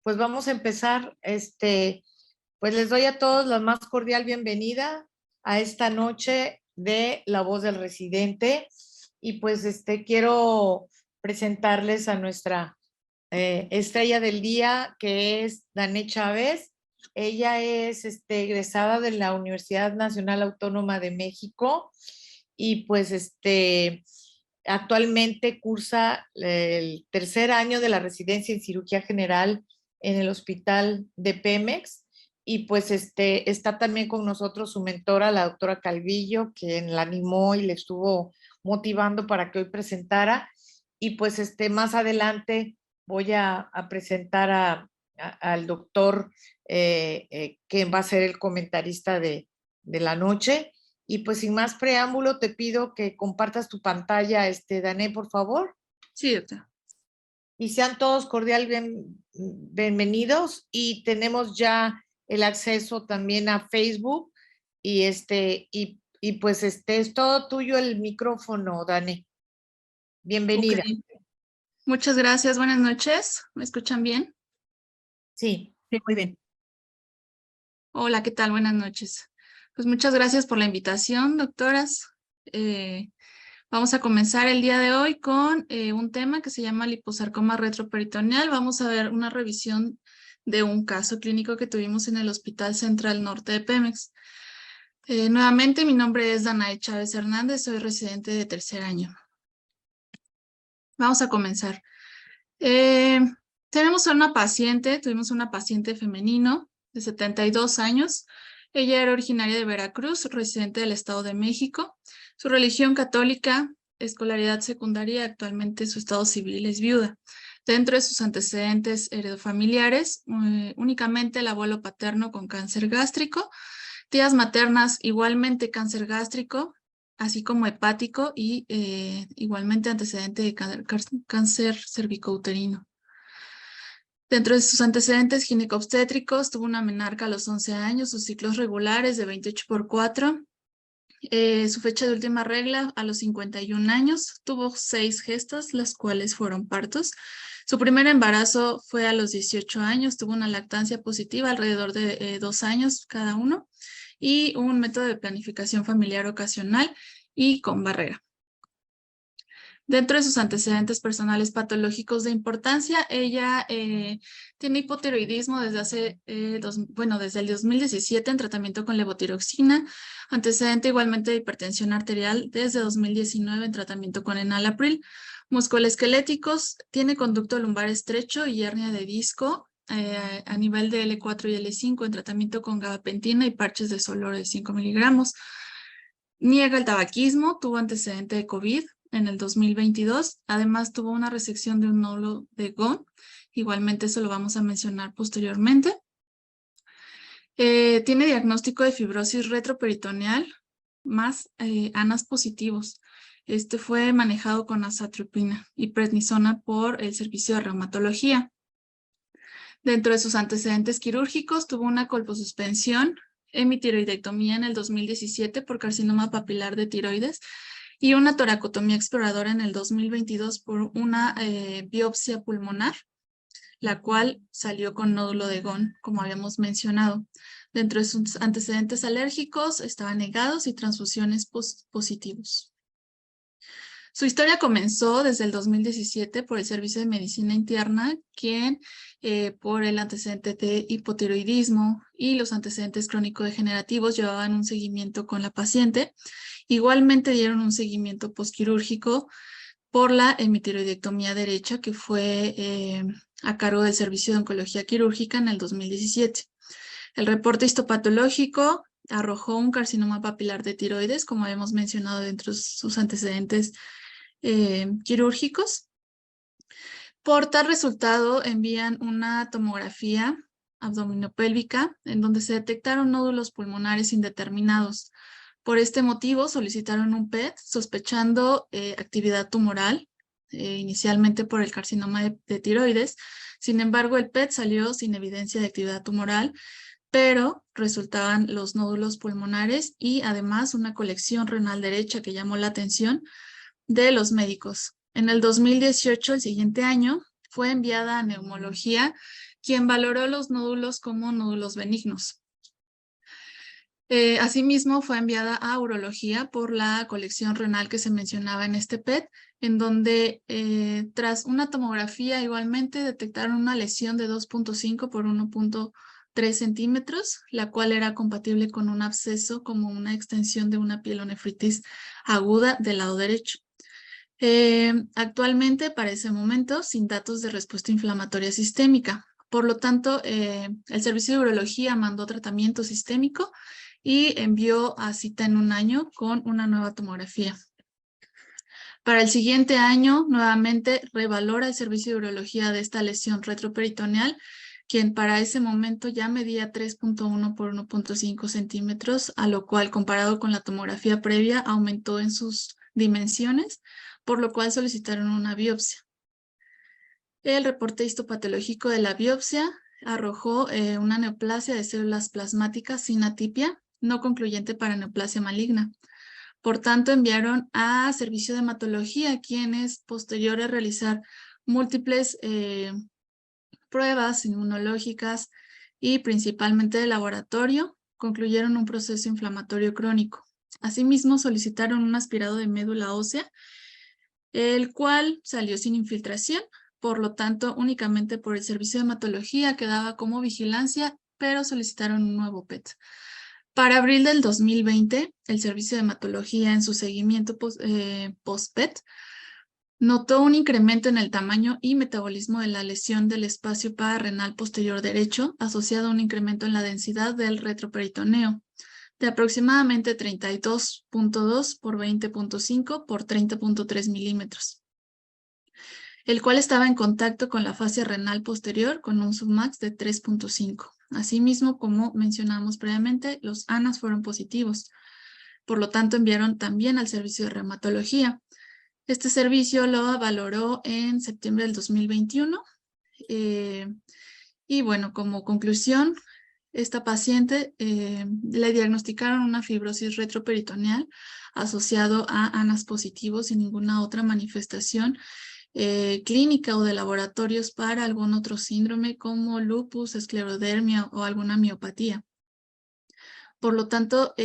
pues vamos a empezar. Pues les doy a todos la más cordial bienvenida a esta noche de La Voz del Residente. Y pues quiero presentarles a nuestra estrella del día, que es Dané Chávez. Ella es egresada de la Universidad Nacional Autónoma de México y pues actualmente cursa el tercer año de la residencia en cirugía general en el hospital de Pemex. Y pues está también con nosotros su mentora, la doctora Calvillo, quien la animó y le estuvo motivando para que hoy presentara. Y pues más adelante voy a presentar al doctor, que va a ser el comentarista de la noche. Y pues sin más preámbulo, te pido que compartas tu pantalla, Dané, por favor. Sí, doctora. Y sean todos bienvenidos. Y tenemos ya el acceso también a Facebook. Y pues es todo tuyo el micrófono, Dané. Bienvenida. Okay. Muchas gracias, buenas noches. ¿Me escuchan bien? Sí, muy bien. Hola, ¿qué tal? Buenas noches. Pues muchas gracias por la invitación, doctoras. Vamos a comenzar el día de hoy con un tema que se llama liposarcoma retroperitoneal. Vamos a ver una revisión de un caso clínico que tuvimos en el Hospital Central Norte de Pemex. Nuevamente, mi nombre es Danae Chávez Hernández, soy residente de tercer año. Vamos a comenzar. Tuvimos una paciente femenino de 72 años. Ella era originaria de Veracruz, residente del Estado de México. Su religión católica, escolaridad secundaria, actualmente su estado civil es viuda. Dentro de sus antecedentes heredofamiliares, únicamente el abuelo paterno con cáncer gástrico, tías maternas igualmente cáncer gástrico, así como hepático y igualmente antecedente de cáncer cervicouterino. Dentro de sus antecedentes ginecobstétricos, tuvo una menarca a los 11 años, sus ciclos regulares de 28x4, su fecha de última regla a los 51 años, tuvo 6 gestas, las cuales fueron partos. Su primer embarazo fue a los 18 años, tuvo una lactancia positiva alrededor de 2 años cada uno, y un método de planificación familiar ocasional y con barrera. Dentro de sus antecedentes personales patológicos de importancia, ella tiene hipotiroidismo desde desde el 2017 en tratamiento con levotiroxina, antecedente igualmente de hipertensión arterial desde 2019 en tratamiento con enalapril, musculoesqueléticos, tiene conducto lumbar estrecho y hernia de disco a nivel de L4 y L5 en tratamiento con gabapentina y parches de soloro de 5 miligramos. Niega el tabaquismo, tuvo antecedente de COVID en el 2022. Además, tuvo una resección de un nódulo de Gone. Igualmente, eso lo vamos a mencionar posteriormente. Tiene diagnóstico de fibrosis retroperitoneal más ANAS positivos. Este fue manejado con azatropina y prednisona por el servicio de reumatología. Dentro de sus antecedentes quirúrgicos, tuvo una colposuspensión, hemitiroidectomía en el 2017 por carcinoma papilar de tiroides y una toracotomía exploradora en el 2022 por una biopsia pulmonar, la cual salió con nódulo de Gone, como habíamos mencionado. Dentro de sus antecedentes alérgicos estaban negados y transfusiones positivos. Su historia comenzó desde el 2017 por el Servicio de Medicina Interna, quien por el antecedente de hipotiroidismo y los antecedentes crónico-degenerativos llevaban un seguimiento con la paciente. Igualmente dieron un seguimiento postquirúrgico por la hemitiroidectomía derecha, que fue a cargo del Servicio de Oncología Quirúrgica en el 2017. El reporte histopatológico arrojó un carcinoma papilar de tiroides, como habíamos mencionado dentro de sus antecedentes quirúrgicos. Por tal resultado, envían una tomografía abdominopélvica en donde se detectaron nódulos pulmonares indeterminados. Por este motivo, solicitaron un PET sospechando actividad tumoral, inicialmente por el carcinoma de tiroides. Sin embargo, el PET salió sin evidencia de actividad tumoral, pero resultaban los nódulos pulmonares y además una colección renal derecha que llamó la atención de los médicos. En el 2018, el siguiente año, fue enviada a neumología quien valoró los nódulos como nódulos benignos. Asimismo, fue enviada a urología por la colección renal que se mencionaba en este PET, en donde tras una tomografía igualmente detectaron una lesión de 2.5 por 1.3 centímetros, la cual era compatible con un absceso como una extensión de una pielonefritis aguda del lado derecho. Actualmente, para ese momento, sin datos de respuesta inflamatoria sistémica. Por lo tanto, el servicio de urología mandó tratamiento sistémico y envió a cita en un año con una nueva tomografía. Para el siguiente año, nuevamente revalora el servicio de urología de esta lesión retroperitoneal, quien para ese momento ya medía 3.1 por 1.5 centímetros, a lo cual, comparado con la tomografía previa, aumentó en sus dimensiones, por lo cual solicitaron una biopsia. El reporte histopatológico de la biopsia arrojó una neoplasia de células plasmáticas sin atipia, no concluyente para neoplasia maligna. Por tanto, enviaron a servicio de hematología, quienes, posteriores a realizar múltiples pruebas inmunológicas y principalmente de laboratorio, concluyeron un proceso inflamatorio crónico. Asimismo, solicitaron un aspirado de médula ósea, el cual salió sin infiltración. Por lo tanto, únicamente por el servicio de hematología quedaba como vigilancia, pero solicitaron un nuevo PET. Para abril del 2020, el servicio de hematología en su seguimiento post-PET notó un incremento en el tamaño y metabolismo de la lesión del espacio pararenal posterior derecho, asociado a un incremento en la densidad del retroperitoneo, de aproximadamente 32.2 por 20.5 por 30.3 milímetros, el cual estaba en contacto con la fascia renal posterior con un submax de 3.5. Asimismo, como mencionamos previamente, los ANAS fueron positivos. Por lo tanto, enviaron también al servicio de reumatología. Este servicio lo valoró en septiembre del 2021. Y bueno, como conclusión, esta paciente le diagnosticaron una fibrosis retroperitoneal asociado a ANAS positivos sin ninguna otra manifestación clínica o de laboratorios para algún otro síndrome como lupus, esclerodermia o alguna miopatía. Por lo tanto,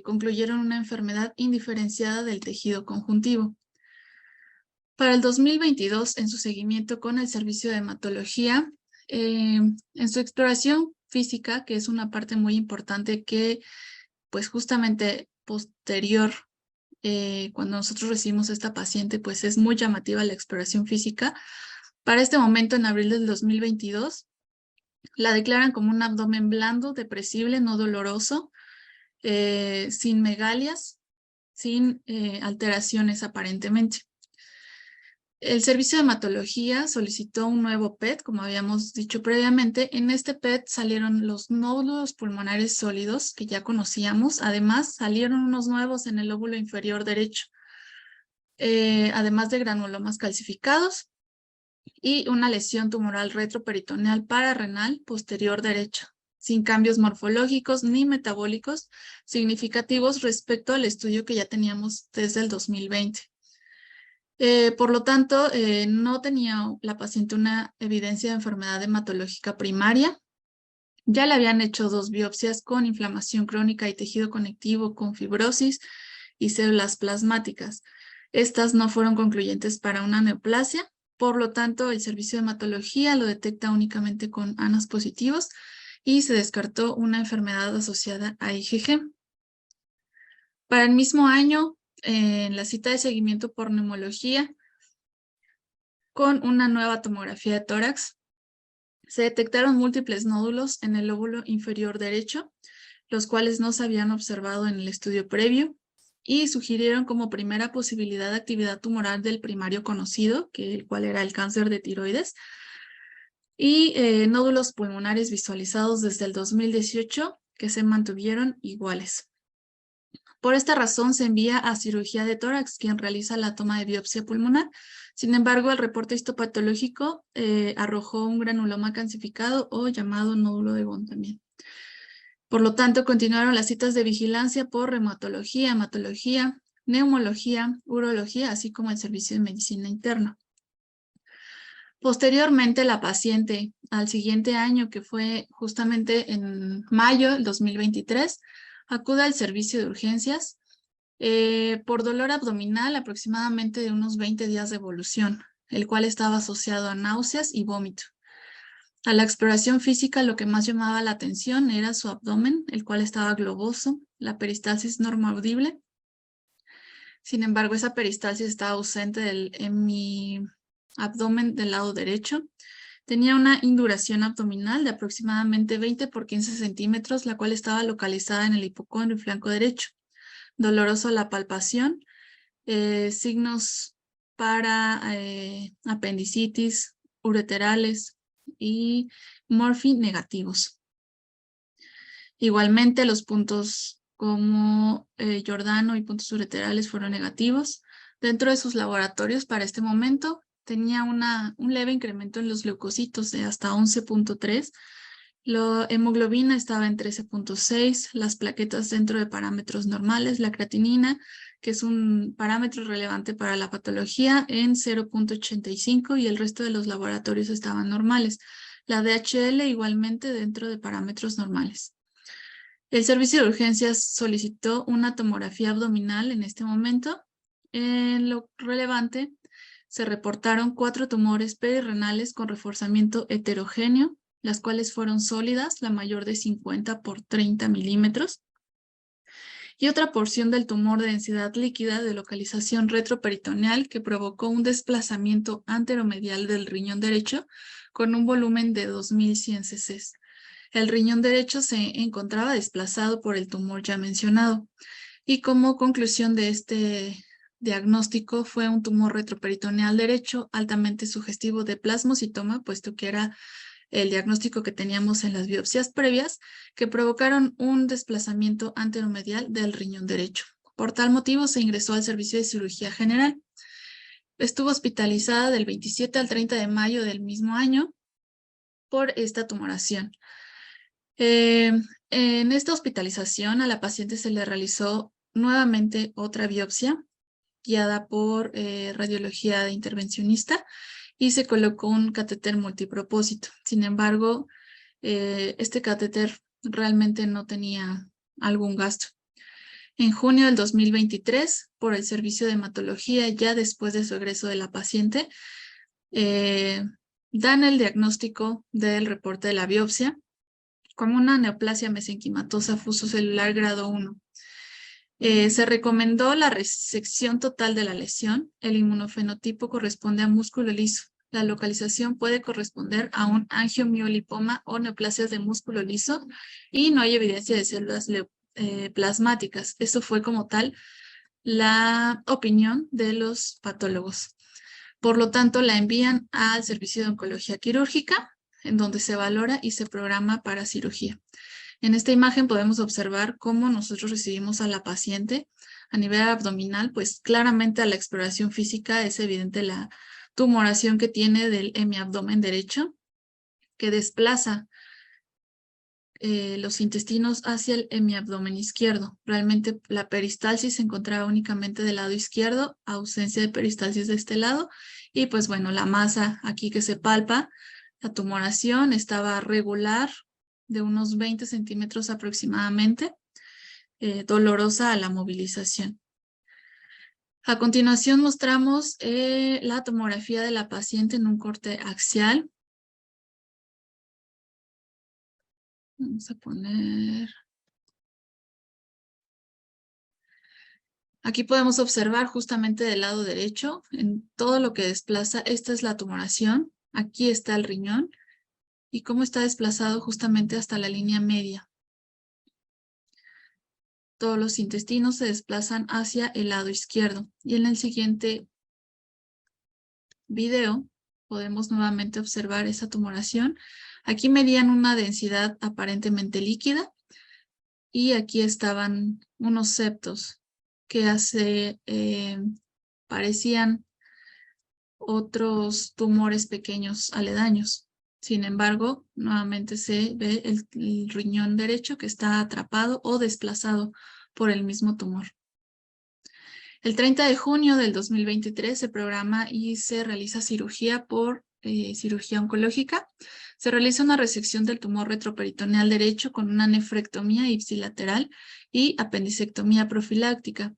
concluyeron una enfermedad indiferenciada del tejido conjuntivo. Para el 2022, en su seguimiento con el servicio de hematología, en su exploración física, que es una parte muy importante que, pues justamente posterior, cuando nosotros recibimos a esta paciente, pues es muy llamativa la exploración física. Para este momento, en abril del 2022, la declaran como un abdomen blando, depresible, no doloroso, sin megalias, sin alteraciones aparentemente. El servicio de hematología solicitó un nuevo PET, como habíamos dicho previamente. En este PET salieron los nódulos pulmonares sólidos que ya conocíamos. Además, salieron unos nuevos en el lóbulo inferior derecho, además de granulomas calcificados y una lesión tumoral retroperitoneal pararenal posterior derecho, sin cambios morfológicos ni metabólicos significativos respecto al estudio que ya teníamos desde el 2020. Por lo tanto, no tenía la paciente una evidencia de enfermedad hematológica primaria. Ya le habían hecho 2 biopsias con inflamación crónica y tejido conectivo con fibrosis y células plasmáticas. Estas no fueron concluyentes para una neoplasia. Por lo tanto, el servicio de hematología lo detecta únicamente con ANAS positivos y se descartó una enfermedad asociada a IgG. Para el mismo año, en la cita de seguimiento por neumología, con una nueva tomografía de tórax, se detectaron múltiples nódulos en el lóbulo inferior derecho, los cuales no se habían observado en el estudio previo, y sugirieron como primera posibilidad de actividad tumoral del primario conocido, el cual era el cáncer de tiroides, y nódulos pulmonares visualizados desde el 2018 que se mantuvieron iguales. Por esta razón se envía a cirugía de tórax, quien realiza la toma de biopsia pulmonar. Sin embargo, el reporte histopatológico arrojó un granuloma calcificado o llamado nódulo de Bond también. Por lo tanto, continuaron las citas de vigilancia por reumatología, hematología, neumología, urología, así como el servicio de medicina interna. Posteriormente, la paciente, al siguiente año, que fue justamente en mayo del 2023, acude al servicio de urgencias por dolor abdominal, aproximadamente de unos 20 días de evolución, el cual estaba asociado a náuseas y vómito. A la exploración física, lo que más llamaba la atención era su abdomen, el cual estaba globoso, la peristalsis normoaudible. Sin embargo, esa peristalsis estaba ausente en mi abdomen del lado derecho. Tenía una induración abdominal de aproximadamente 20 por 15 centímetros, la cual estaba localizada en el hipocondrio y flanco derecho. Doloroso la palpación, signos para apendicitis, ureterales y Murphy negativos. Igualmente, los puntos como Giordano y puntos ureterales fueron negativos. Dentro de sus laboratorios, para este momento, tenía un leve incremento en los leucocitos de hasta 11.3. La hemoglobina estaba en 13.6, las plaquetas dentro de parámetros normales, la creatinina, que es un parámetro relevante para la patología, en 0.85 y el resto de los laboratorios estaban normales. La DHL igualmente dentro de parámetros normales. El servicio de urgencias solicitó una tomografía abdominal en este momento. En lo relevante, se reportaron 4 tumores perirrenales con reforzamiento heterogéneo, las cuales fueron sólidas, la mayor de 50 por 30 milímetros, y otra porción del tumor de densidad líquida de localización retroperitoneal que provocó un desplazamiento anteromedial del riñón derecho con un volumen de 2100 cc. El riñón derecho se encontraba desplazado por el tumor ya mencionado, y como conclusión de este diagnóstico fue un tumor retroperitoneal derecho altamente sugestivo de plasmocitoma, puesto que era el diagnóstico que teníamos en las biopsias previas, que provocaron un desplazamiento anteromedial del riñón derecho. Por tal motivo se ingresó al servicio de cirugía general. Estuvo hospitalizada del 27 al 30 de mayo del mismo año por esta tumoración. En esta hospitalización a la paciente se le realizó nuevamente otra biopsia guiada por radiología de intervencionista y se colocó un catéter multipropósito. Sin embargo, este catéter realmente no tenía algún gasto. En junio del 2023, por el servicio de hematología, ya después de su egreso de la paciente, dan el diagnóstico del reporte de la biopsia como una neoplasia mesenquimatosa fusocelular grado 1. Se recomendó la resección total de la lesión. El inmunofenotipo corresponde a músculo liso. La localización puede corresponder a un angiomiolipoma o neoplasias de músculo liso y no hay evidencia de células plasmáticas. Eso fue como tal la opinión de los patólogos. Por lo tanto, la envían al servicio de oncología quirúrgica, en donde se valora y se programa para cirugía. En esta imagen podemos observar cómo nosotros recibimos a la paciente a nivel abdominal, pues claramente a la exploración física es evidente la tumoración que tiene del hemiabdomen derecho, que desplaza los intestinos hacia el hemiabdomen izquierdo. Realmente la peristalsis se encontraba únicamente del lado izquierdo, ausencia de peristalsis de este lado, y pues bueno, la masa aquí que se palpa, la tumoración estaba regular, de unos 20 centímetros aproximadamente, dolorosa a la movilización. A continuación mostramos la tomografía de la paciente en un corte axial. Vamos a poner... Aquí podemos observar justamente del lado derecho, en todo lo que desplaza, esta es la tumoración, aquí está el riñón, y cómo está desplazado justamente hasta la línea media. Todos los intestinos se desplazan hacia el lado izquierdo. Y en el siguiente video podemos nuevamente observar esa tumoración. Aquí medían una densidad aparentemente líquida y aquí estaban unos septos que parecían otros tumores pequeños aledaños. Sin embargo, nuevamente se ve el riñón derecho que está atrapado o desplazado por el mismo tumor. El 30 de junio del 2023 se programa y se realiza cirugía por cirugía oncológica. Se realiza una resección del tumor retroperitoneal derecho con una nefrectomía ipsilateral y apendicectomía profiláctica.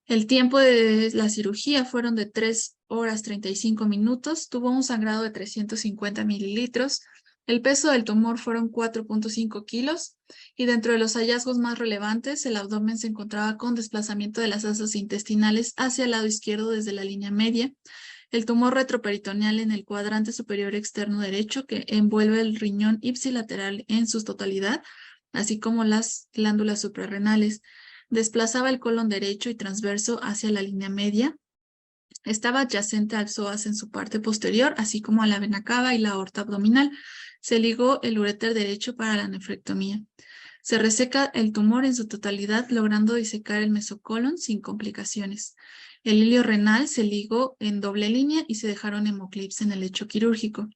El tiempo de la cirugía fueron de 3 horas 35 minutos. Tuvo un sangrado de 350 mililitros. El peso del tumor fueron 4.5 kilos y dentro de los hallazgos más relevantes, el abdomen se encontraba con desplazamiento de las asas intestinales hacia el lado izquierdo desde la línea media. El tumor retroperitoneal en el cuadrante superior externo derecho que envuelve el riñón ipsilateral en su totalidad, así como las glándulas suprarrenales. Desplazaba el colon derecho y transverso hacia la línea media. Estaba adyacente al psoas en su parte posterior, así como a la vena cava y la aorta abdominal. Se ligó el uréter derecho para la nefrectomía. Se reseca el tumor en su totalidad, logrando disecar el mesocolon sin complicaciones. El hilio renal se ligó en doble línea y se dejaron hemoclips en el lecho quirúrgico.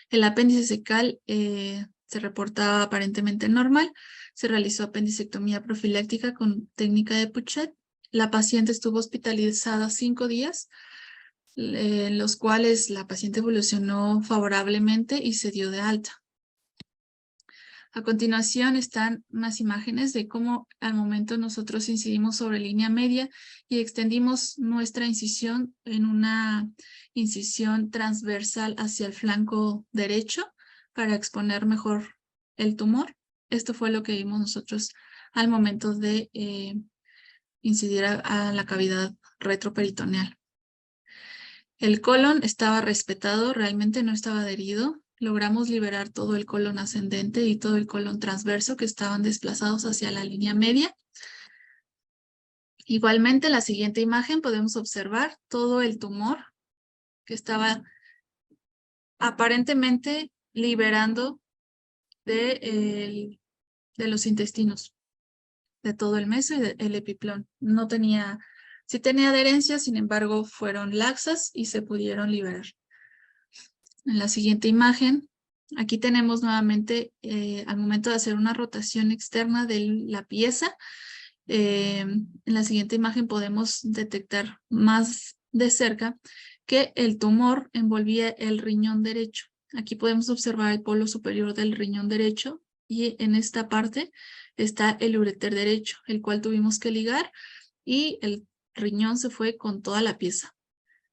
El apéndice secal se reportaba aparentemente normal. Se realizó apendicectomía profiláctica con técnica de Puchet. La paciente estuvo hospitalizada 5 días, en los cuales la paciente evolucionó favorablemente y se dio de alta. A continuación están unas imágenes de cómo al momento nosotros incidimos sobre línea media y extendimos nuestra incisión en una incisión transversal hacia el flanco derecho para exponer mejor el tumor. Esto fue lo que vimos nosotros al momento de incidir a la cavidad retroperitoneal. El colon estaba respetado, realmente no estaba adherido. Logramos liberar todo el colon ascendente y todo el colon transverso que estaban desplazados hacia la línea media. Igualmente, en la siguiente imagen podemos observar todo el tumor que estaba aparentemente liberando de los intestinos, de todo el meso y del epiplón. No tenía, sí tenía adherencia, sin embargo, fueron laxas y se pudieron liberar. En la siguiente imagen, aquí tenemos nuevamente al momento de hacer una rotación externa de la pieza. En la siguiente imagen podemos detectar más de cerca que el tumor envolvía el riñón derecho. Aquí podemos observar el polo superior del riñón derecho y en esta parte está el uréter derecho, el cual tuvimos que ligar y el riñón se fue con toda la pieza.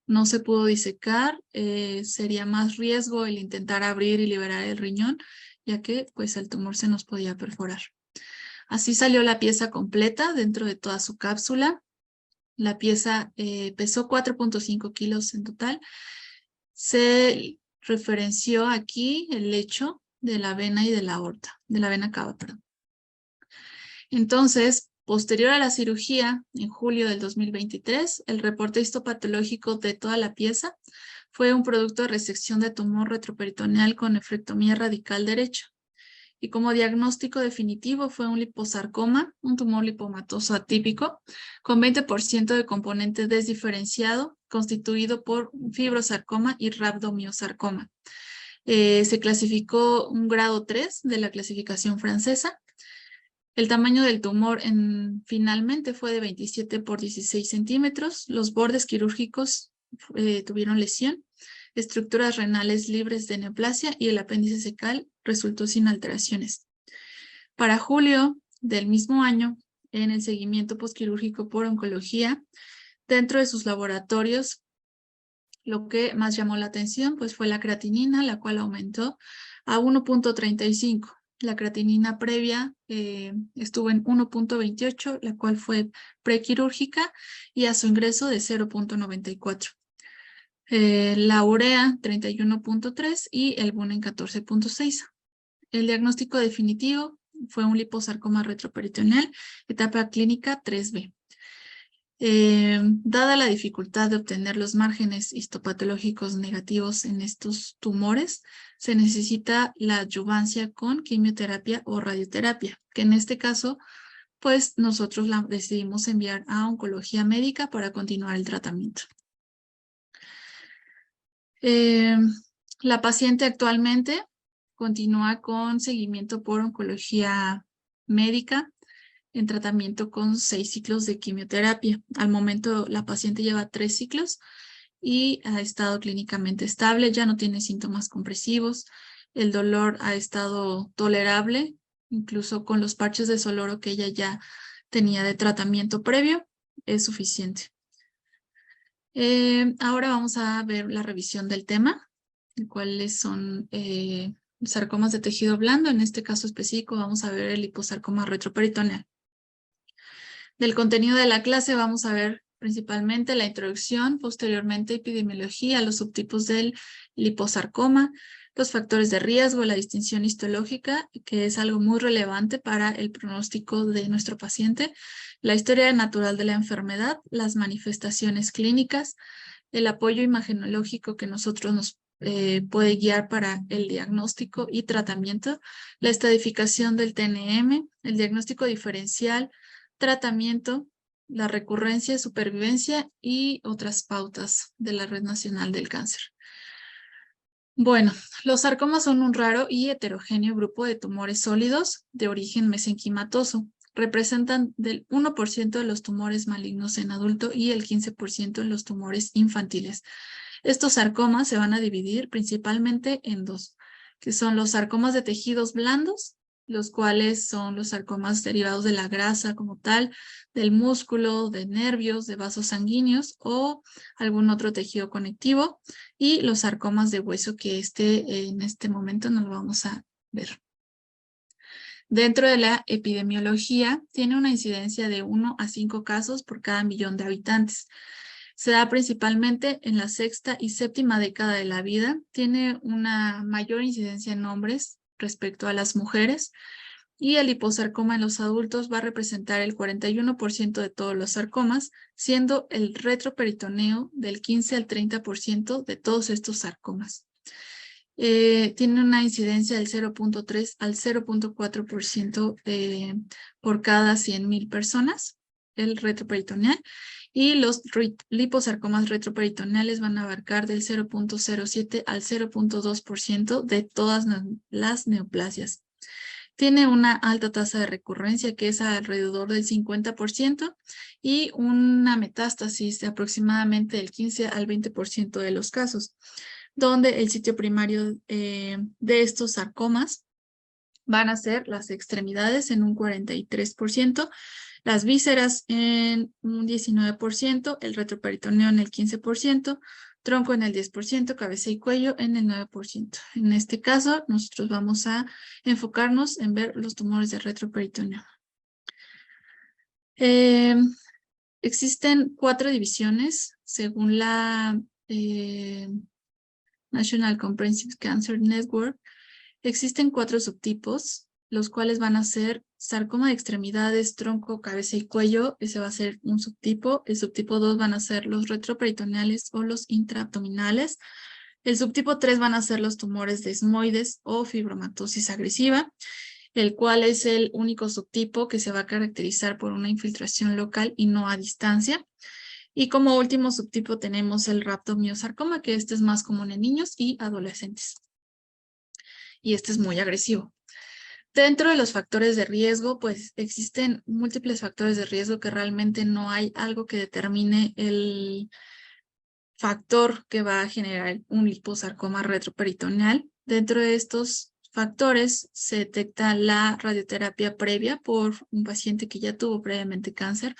No se pudo disecar, sería más riesgo el intentar abrir y liberar el riñón, ya que pues el tumor se nos podía perforar. Así salió la pieza completa dentro de toda su cápsula. La pieza pesó 4.5 kilos en total. Se referenció aquí el lecho de la vena y de la aorta, de la vena cava, perdón. Entonces, posterior a la cirugía, en julio del 2023, el reporte histopatológico de toda la pieza fue un producto de resección de tumor retroperitoneal con nefrectomía radical derecha. Y como diagnóstico definitivo fue un liposarcoma, un tumor lipomatoso atípico, con 20% de componente desdiferenciado, constituido por fibrosarcoma y rhabdomiosarcoma. Se clasificó un grado 3 de la clasificación francesa. El tamaño del tumor finalmente fue de 27 por 16 centímetros. Los bordes quirúrgicos tuvieron lesión. Estructuras renales libres de neoplasia y el apéndice secal resultó sin alteraciones. Para julio del mismo año, en el seguimiento posquirúrgico por oncología, dentro de sus laboratorios, lo que más llamó la atención pues, fue la creatinina, la cual aumentó a 1.35. La creatinina previa estuvo en 1.28, la cual fue prequirúrgica, y a su ingreso de 0.94. La urea 31.3 y el bunen 14.6. El diagnóstico definitivo fue un liposarcoma retroperitoneal, etapa clínica 3B. Dada la dificultad de obtener los márgenes histopatológicos negativos en estos tumores, se necesita la adyuvancia con quimioterapia o radioterapia, que en este caso, pues nosotros la decidimos enviar a oncología médica para continuar el tratamiento. La paciente actualmente continúa con seguimiento por oncología médica en tratamiento con 6 ciclos de quimioterapia. Al momento la paciente lleva 3 ciclos y ha estado clínicamente estable, ya no tiene síntomas compresivos, el dolor ha estado tolerable, incluso con los parches de Soloro que ella ya tenía de tratamiento previo, es suficiente. Ahora vamos a ver la revisión del tema, cuáles son sarcomas de tejido blando. En este caso específico vamos a ver el liposarcoma retroperitoneal. Del contenido de la clase vamos a ver principalmente la introducción, posteriormente epidemiología, los subtipos del liposarcoma, los factores de riesgo, la distinción histológica, que es algo muy relevante para el pronóstico de nuestro paciente, la historia natural de la enfermedad, las manifestaciones clínicas, el apoyo imagenológico que nosotros nos puede guiar para el diagnóstico y tratamiento, la estadificación del TNM, el diagnóstico diferencial, tratamiento, la recurrencia, supervivencia y otras pautas de la Red Nacional del Cáncer. Bueno, los sarcomas son un raro y heterogéneo grupo de tumores sólidos de origen mesenquimatoso. Representan del 1% de los tumores malignos en adulto y el 15% en los tumores infantiles. Estos sarcomas se van a dividir principalmente en dos, que son los sarcomas de tejidos blandos, los cuales son los sarcomas derivados de la grasa como tal, del músculo, de nervios, de vasos sanguíneos o algún otro tejido conectivo, y los sarcomas de hueso que en este momento no lo vamos a ver. Dentro de la epidemiología, tiene una incidencia de 1 a 5 casos por cada millón de habitantes. Se da principalmente en la sexta y séptima década de la vida. Tiene una mayor incidencia en hombres respecto a las mujeres. Y el liposarcoma en los adultos va a representar el 41% de todos los sarcomas, siendo el retroperitoneo del 15 al 30% de todos estos sarcomas. Tiene una incidencia del 0.3 al 0.4% por cada 100,000 personas, el retroperitoneal, y los liposarcomas retroperitoneales van a abarcar del 0.07 al 0.2% de todas las neoplasias. Tiene una alta tasa de recurrencia que es alrededor del 50% y una metástasis de aproximadamente del 15 al 20% de los casos, donde el sitio primario de estos sarcomas van a ser las extremidades en un 43%, las vísceras en un 19%, el retroperitoneo en el 15%, tronco en el 10%, cabeza y cuello en el 9%. En este caso, nosotros vamos a enfocarnos en ver los tumores de retroperitoneo. Existen 4 divisiones según la National Comprehensive Cancer Network. Existen 4 subtipos, los cuales van a ser sarcoma de extremidades, tronco, cabeza y cuello. Ese va a ser un subtipo. El subtipo 2 van a ser los retroperitoneales o los intraabdominales. El subtipo 3 van a ser los tumores desmoides o fibromatosis agresiva, el cual es el único subtipo que se va a caracterizar por una infiltración local y no a distancia. Y como último subtipo tenemos el rhabdomyosarcoma, que este es más común en niños y adolescentes. Y este es muy agresivo. Dentro de los factores de riesgo, pues existen múltiples factores de riesgo que realmente no hay algo que determine el factor que va a generar un liposarcoma retroperitoneal. Dentro de estos factores se detecta la radioterapia previa por un paciente que ya tuvo previamente cáncer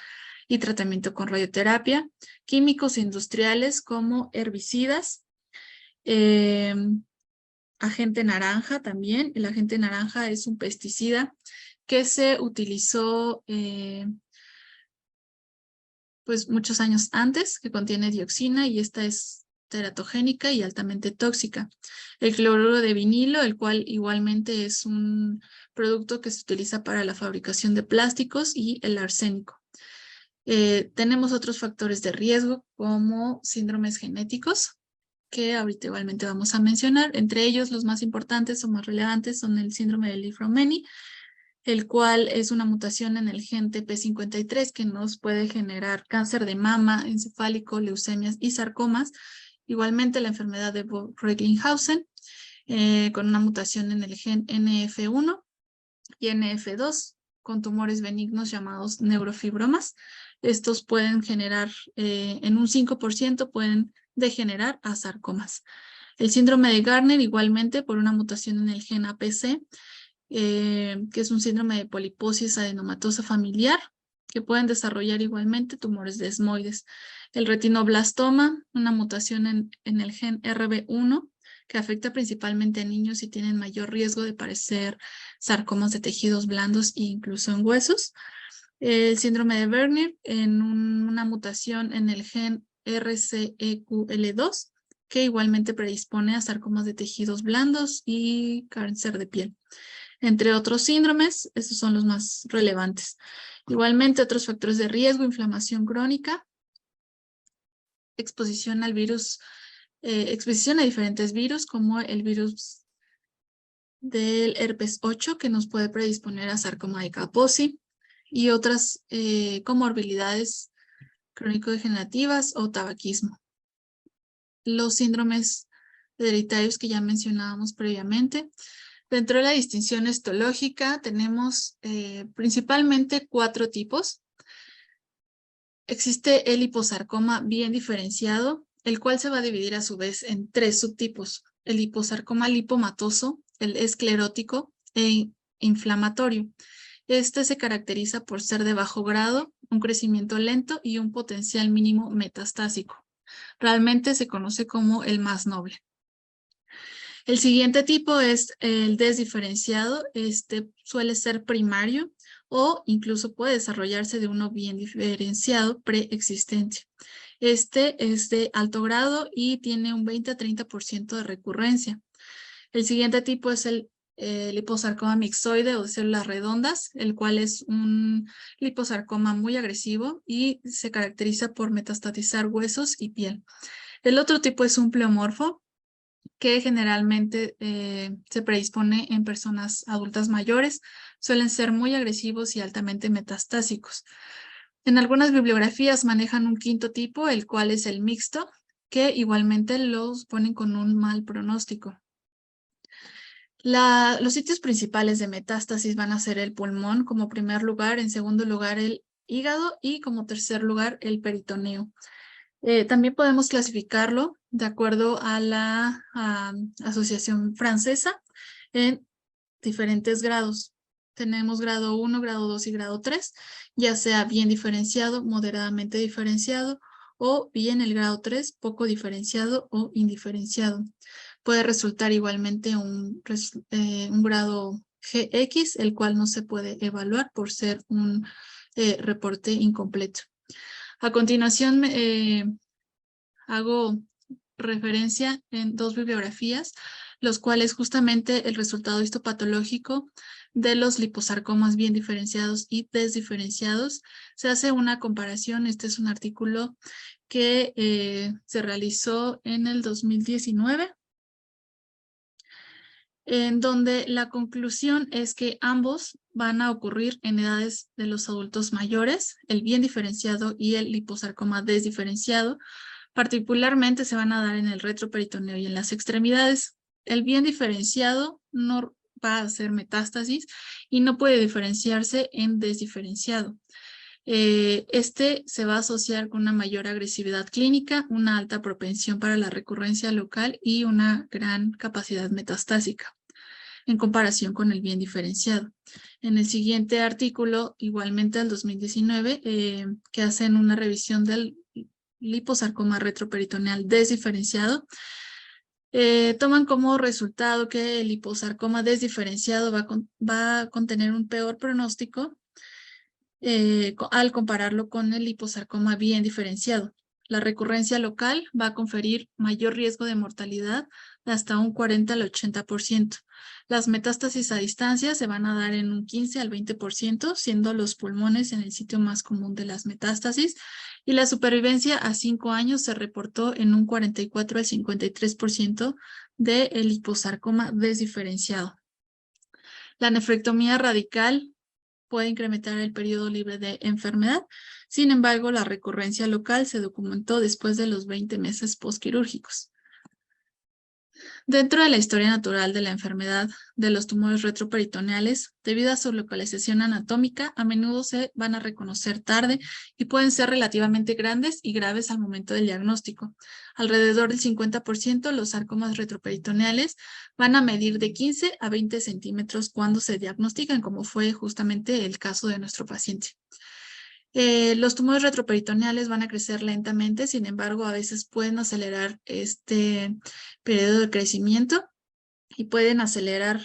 y tratamiento con radioterapia, químicos industriales como herbicidas, agente naranja también. El agente naranja es un pesticida que se utilizó pues muchos años antes, que contiene dioxina y esta es teratogénica y altamente tóxica. El cloruro de vinilo, el cual igualmente es un producto que se utiliza para la fabricación de plásticos, y el arsénico. Tenemos otros factores de riesgo como síndromes genéticos, que ahorita igualmente vamos a mencionar. Entre ellos, los más importantes o más relevantes son el síndrome de Li-Fraumeni, el cual es una mutación en el gen TP53 que nos puede generar cáncer de mama, encefálico, leucemias y sarcomas. Igualmente la enfermedad de Recklinghausen, con una mutación en el gen NF1 y NF2, con tumores benignos llamados neurofibromas. Estos pueden generar, en un 5% pueden degenerar a sarcomas. El síndrome de Gardner igualmente por una mutación en el gen APC, que es un síndrome de poliposis adenomatosa familiar, que pueden desarrollar igualmente tumores desmoides. El retinoblastoma, una mutación en el gen RB1, que afecta principalmente a niños y tienen mayor riesgo de padecer sarcomas de tejidos blandos e incluso en huesos. El síndrome de Werner, en una mutación en el gen RCEQL2, que igualmente predispone a sarcomas de tejidos blandos y cáncer de piel. Entre otros síndromes, estos son los más relevantes. Igualmente, otros factores de riesgo, inflamación crónica, exposición al virus, exposición a diferentes virus, como el virus del herpes 8, que nos puede predisponer a sarcoma de Kaposi, y otras comorbilidades crónico-degenerativas o tabaquismo. Los síndromes hereditarios que ya mencionábamos previamente. Dentro de la distinción histológica tenemos principalmente 4 tipos. Existe el liposarcoma bien diferenciado, el cual se va a dividir a su vez en 3 subtipos. El liposarcoma lipomatoso, el esclerótico e inflamatorio. Este se caracteriza por ser de bajo grado, un crecimiento lento y un potencial mínimo metastásico. Realmente se conoce como el más noble. El siguiente tipo es el desdiferenciado. Este suele ser primario o incluso puede desarrollarse de uno bien diferenciado preexistente. Este es de alto grado y tiene un 20 a 30% de recurrencia. El siguiente tipo es el liposarcoma mixoide o de células redondas, el cual es un liposarcoma muy agresivo y se caracteriza por metastatizar huesos y piel. El otro tipo es un pleomorfo, que generalmente se predispone en personas adultas mayores, suelen ser muy agresivos y altamente metastásicos. En algunas bibliografías manejan un quinto tipo, el cual es el mixto, que igualmente los ponen con un mal pronóstico. Los sitios principales de metástasis van a ser el pulmón como primer lugar, en segundo lugar el hígado y como tercer lugar el peritoneo. También podemos clasificarlo de acuerdo a la Asociación Francesa en diferentes grados. Tenemos grado 1, grado 2 y grado 3, ya sea bien diferenciado, moderadamente diferenciado o bien el grado 3, poco diferenciado o indiferenciado. Puede resultar igualmente un grado GX, el cual no se puede evaluar por ser un reporte incompleto. A continuación, hago referencia en 2 bibliografías, los cuales justamente el resultado histopatológico de los liposarcomas bien diferenciados y desdiferenciados. Se hace una comparación. Este es un artículo que se realizó en el 2019, en donde la conclusión es que ambos van a ocurrir en edades de los adultos mayores, el bien diferenciado y el liposarcoma desdiferenciado. Particularmente se van a dar en el retroperitoneo y en las extremidades. El bien diferenciado no va a hacer metástasis y no puede diferenciarse en desdiferenciado. Este se va a asociar con una mayor agresividad clínica, una alta propensión para la recurrencia local y una gran capacidad metastásica en comparación con el bien diferenciado. En el siguiente artículo, igualmente del 2019, que hacen una revisión del liposarcoma retroperitoneal desdiferenciado, toman como resultado que el liposarcoma desdiferenciado va a contener un peor pronóstico al compararlo con el liposarcoma bien diferenciado. La recurrencia local va a conferir mayor riesgo de mortalidad de hasta un 40 al 80%. Las metástasis a distancia se van a dar en un 15 al 20%, siendo los pulmones en el sitio más común de las metástasis, y la supervivencia a 5 años se reportó en un 44 al 53% del liposarcoma desdiferenciado. La nefrectomía radical puede incrementar el periodo libre de enfermedad. Sin embargo, la recurrencia local se documentó después de los 20 meses postquirúrgicos. Dentro de la historia natural de la enfermedad de los tumores retroperitoneales, debido a su localización anatómica, a menudo se van a reconocer tarde y pueden ser relativamente grandes y graves al momento del diagnóstico. Alrededor del 50% los sarcomas retroperitoneales van a medir de 15 a 20 centímetros cuando se diagnostican, como fue justamente el caso de nuestro paciente. Los tumores retroperitoneales van a crecer lentamente, sin embargo, a veces pueden acelerar este periodo de crecimiento y pueden acelerar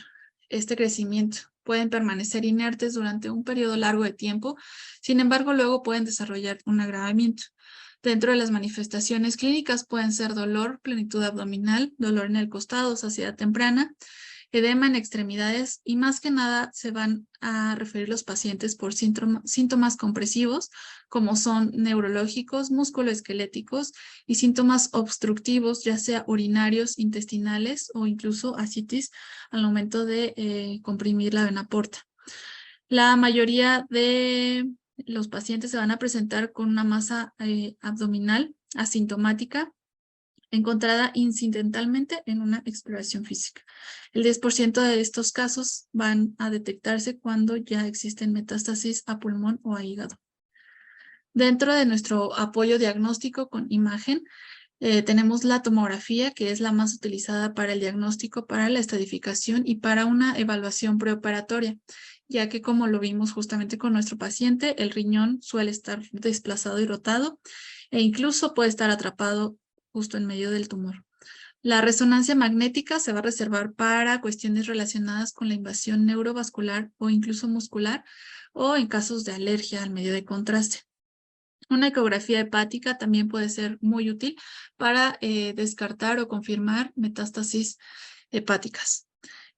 este crecimiento. Pueden permanecer inertes durante un periodo largo de tiempo, sin embargo, luego pueden desarrollar un agravamiento. Dentro de las manifestaciones clínicas pueden ser dolor, plenitud abdominal, dolor en el costado, saciedad temprana, edema en extremidades y más que nada se van a referir los pacientes por síntomas compresivos como son neurológicos, musculoesqueléticos y síntomas obstructivos, ya sea urinarios, intestinales o incluso ascitis al momento de comprimir la vena porta. La mayoría de los pacientes se van a presentar con una masa abdominal asintomática encontrada incidentalmente en una exploración física. El 10% de estos casos van a detectarse cuando ya existen metástasis a pulmón o a hígado. Dentro de nuestro apoyo diagnóstico con imagen, tenemos la tomografía, que es la más utilizada para el diagnóstico, para la estadificación y para una evaluación preoperatoria, ya que como lo vimos justamente con nuestro paciente, el riñón suele estar desplazado y rotado e incluso puede estar atrapado justo en medio del tumor. La resonancia magnética se va a reservar para cuestiones relacionadas con la invasión neurovascular o incluso muscular o en casos de alergia al medio de contraste. Una ecografía hepática también puede ser muy útil para descartar o confirmar metástasis hepáticas.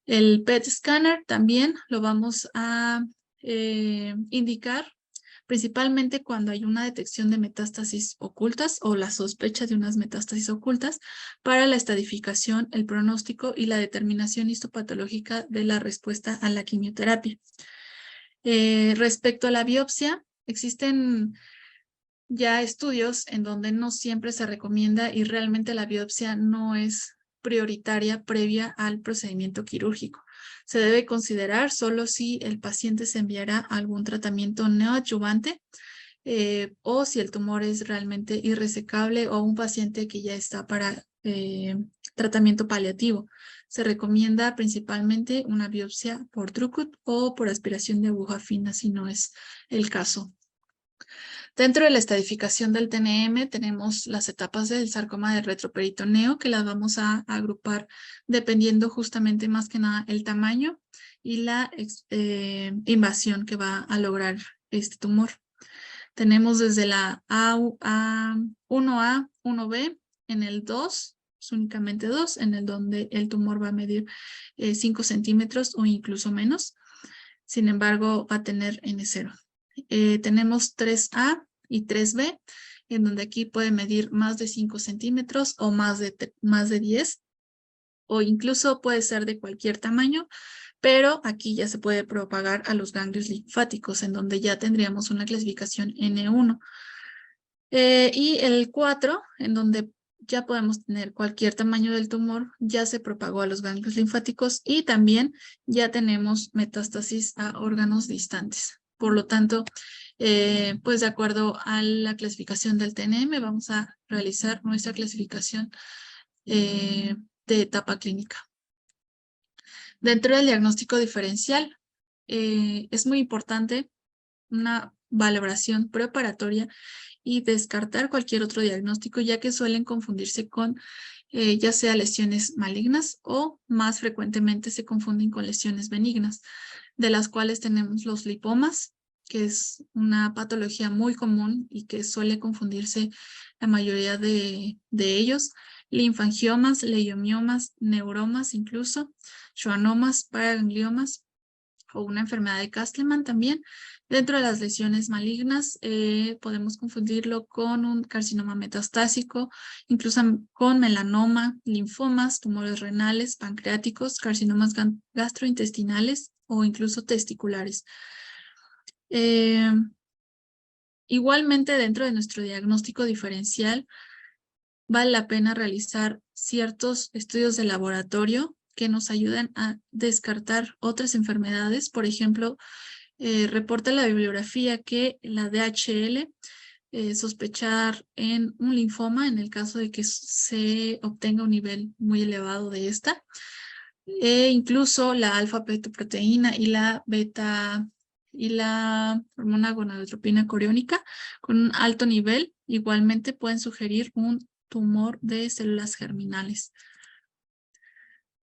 El PET scanner también lo vamos a indicar principalmente cuando hay una detección de metástasis ocultas o la sospecha de unas metástasis ocultas para la estadificación, el pronóstico y la determinación histopatológica de la respuesta a la quimioterapia. Respecto a la biopsia, existen ya estudios en donde no siempre se recomienda y realmente la biopsia no es prioritaria previa al procedimiento quirúrgico. Se debe considerar solo si el paciente se enviará a algún tratamiento neoadyuvante o si el tumor es realmente irresecable o un paciente que ya está para tratamiento paliativo. Se recomienda principalmente una biopsia por Druckut o por aspiración de aguja fina si no es el caso. Dentro de la estadificación del TNM tenemos las etapas del sarcoma del retroperitoneo que las vamos a agrupar dependiendo justamente más que nada el tamaño y la invasión que va a lograr este tumor. Tenemos desde la A1A, 1B, en el 2, es únicamente 2, en el donde el tumor va a medir 5 centímetros o incluso menos. Sin embargo, va a tener N0. Tenemos 3A y 3B, en donde aquí puede medir más de 5 centímetros o más de 10, o incluso puede ser de cualquier tamaño, pero aquí ya se puede propagar a los ganglios linfáticos, en donde ya tendríamos una clasificación N1. Y el 4, en donde ya podemos tener cualquier tamaño del tumor, ya se propagó a los ganglios linfáticos y también ya tenemos metástasis a órganos distantes. Por lo tanto, pues de acuerdo a la clasificación del TNM, vamos a realizar nuestra clasificación de etapa clínica. Dentro del diagnóstico diferencial, es muy importante una valoración preparatoria y descartar cualquier otro diagnóstico, ya que suelen confundirse con ya sea lesiones malignas o más frecuentemente se confunden con lesiones benignas, de las cuales tenemos los lipomas, que es una patología muy común y que suele confundirse la mayoría de ellos, linfangiomas, leiomiomas, neuromas incluso, schwannomas, paragangliomas o una enfermedad de Castleman también. Dentro de las lesiones malignas podemos confundirlo con un carcinoma metastásico, incluso con melanoma, linfomas, tumores renales, pancreáticos, carcinomas gastrointestinales o incluso testiculares. Igualmente dentro de nuestro diagnóstico diferencial vale la pena realizar ciertos estudios de laboratorio que nos ayuden a descartar otras enfermedades. Por ejemplo, reporta la bibliografía que la DHL sospechar en un linfoma en el caso de que se obtenga un nivel muy elevado de esta. Incluso la alfa-fetoproteína y la hormona gonadotropina coriónica con un alto nivel igualmente pueden sugerir un tumor de células germinales.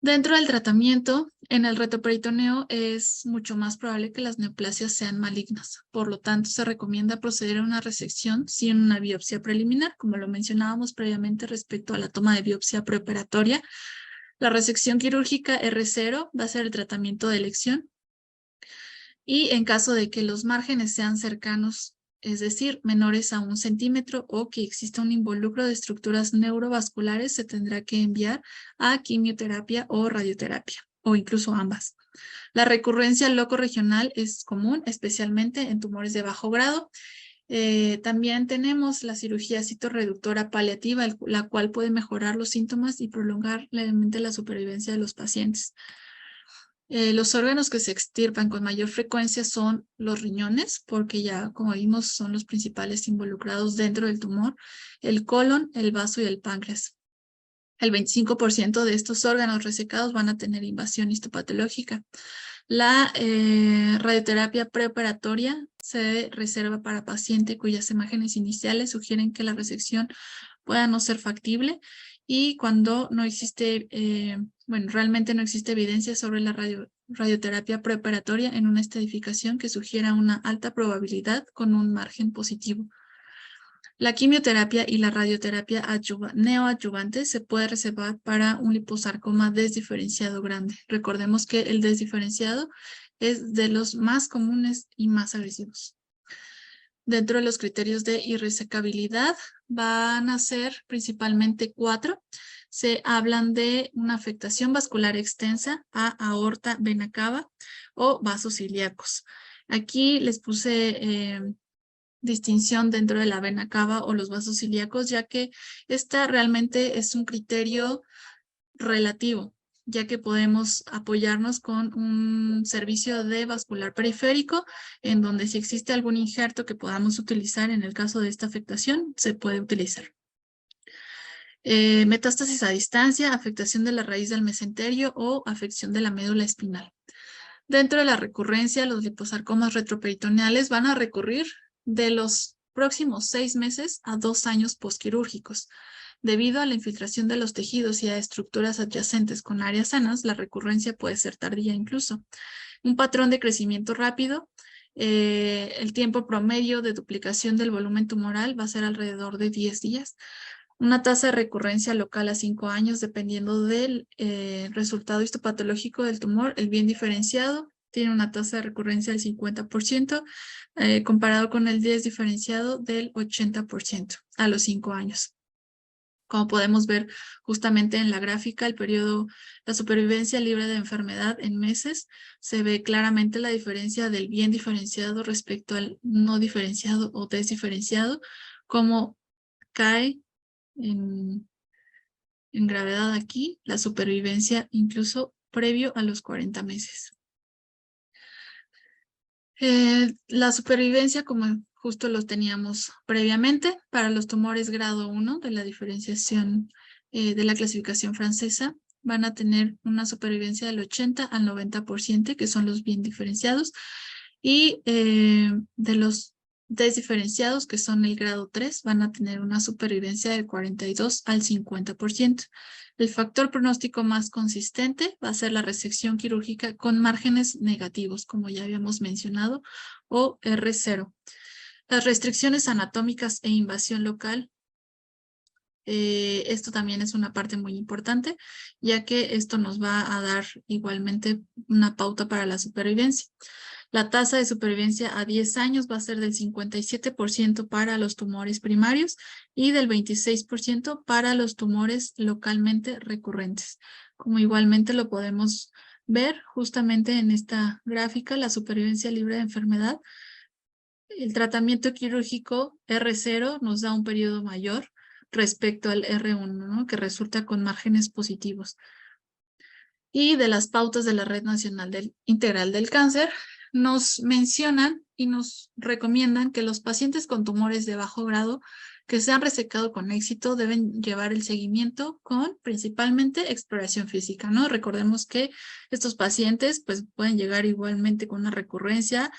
Dentro del tratamiento, en el retroperitoneo es mucho más probable que las neoplasias sean malignas. Por lo tanto, se recomienda proceder a una resección sin una biopsia preliminar, como lo mencionábamos previamente respecto a la toma de biopsia preoperatoria. La resección quirúrgica R0 va a ser el tratamiento de elección. Y en caso de que los márgenes sean cercanos, es decir, menores a 1 centímetro o que exista un involucro de estructuras neurovasculares, se tendrá que enviar a quimioterapia o radioterapia, o incluso ambas. La recurrencia locorregional es común, especialmente en tumores de bajo grado. También tenemos la cirugía citorreductora paliativa, la cual puede mejorar los síntomas y prolongar levemente la supervivencia de los pacientes. Los órganos que se extirpan con mayor frecuencia son los riñones, porque ya, como vimos, son los principales involucrados dentro del tumor, el colon, el vaso y el páncreas. El 25% de estos órganos resecados van a tener invasión histopatológica. La radioterapia preoperatoria se reserva para paciente cuyas imágenes iniciales sugieren que la resección pueda no ser factible y cuando no existe, realmente no existe evidencia sobre la radioterapia preoperatoria en una estratificación que sugiera una alta probabilidad con un margen positivo. La quimioterapia y la radioterapia neoadyuvante se puede reservar para un liposarcoma desdiferenciado grande. Recordemos que el desdiferenciado es de los más comunes y más agresivos. Dentro de los criterios de irresecabilidad van a ser principalmente 4. Se hablan de una afectación vascular extensa a aorta, vena cava o vasos ilíacos. Aquí les puse distinción dentro de la vena cava o los vasos ilíacos, ya que esta realmente es un criterio relativo, ya que podemos apoyarnos con un servicio de vascular periférico, en donde si existe algún injerto que podamos utilizar en el caso de esta afectación, se puede utilizar. Metástasis a distancia, afectación de la raíz del mesenterio o afección de la médula espinal. Dentro de la recurrencia, los liposarcomas retroperitoneales van a recurrir de los próximos 6 meses a 2 años postquirúrgicos. Debido a la infiltración de los tejidos y a estructuras adyacentes con áreas sanas, la recurrencia puede ser tardía incluso. Un patrón de crecimiento rápido, el tiempo promedio de duplicación del volumen tumoral va a ser alrededor de 10 días. Una tasa de recurrencia local a 5 años, dependiendo del resultado histopatológico del tumor. El bien diferenciado tiene una tasa de recurrencia del 50%, comparado con el desdiferenciado del 80% a los 5 años. Como podemos ver justamente en la gráfica, el periodo, la supervivencia libre de enfermedad en meses, se ve claramente la diferencia del bien diferenciado respecto al no diferenciado o desdiferenciado, como cae en gravedad aquí, la supervivencia incluso previo a los 40 meses. La supervivencia, como justo lo teníamos previamente, para los tumores grado 1 de la diferenciación de la clasificación francesa, van a tener una supervivencia del 80 al 90%, que son los bien diferenciados, y de los desdiferenciados, que son el grado 3, van a tener una supervivencia del 42 al 50%. El factor pronóstico más consistente va a ser la resección quirúrgica con márgenes negativos, como ya habíamos mencionado, o R0. Las restricciones anatómicas e invasión local, esto también es una parte muy importante, ya que esto nos va a dar igualmente una pauta para la supervivencia. La tasa de supervivencia a 10 años va a ser del 57% para los tumores primarios y del 26% para los tumores localmente recurrentes. Como igualmente lo podemos ver justamente en esta gráfica, la supervivencia libre de enfermedad. El tratamiento quirúrgico R0 nos da un periodo mayor respecto al R1, ¿no? Que resulta con márgenes positivos. Y de las pautas de la Red Nacional Integral del Cáncer, nos mencionan y nos recomiendan que los pacientes con tumores de bajo grado que se han resecado con éxito deben llevar el seguimiento con principalmente exploración física, ¿no? Recordemos que estos pacientes pues pueden llegar igualmente con una recurrencia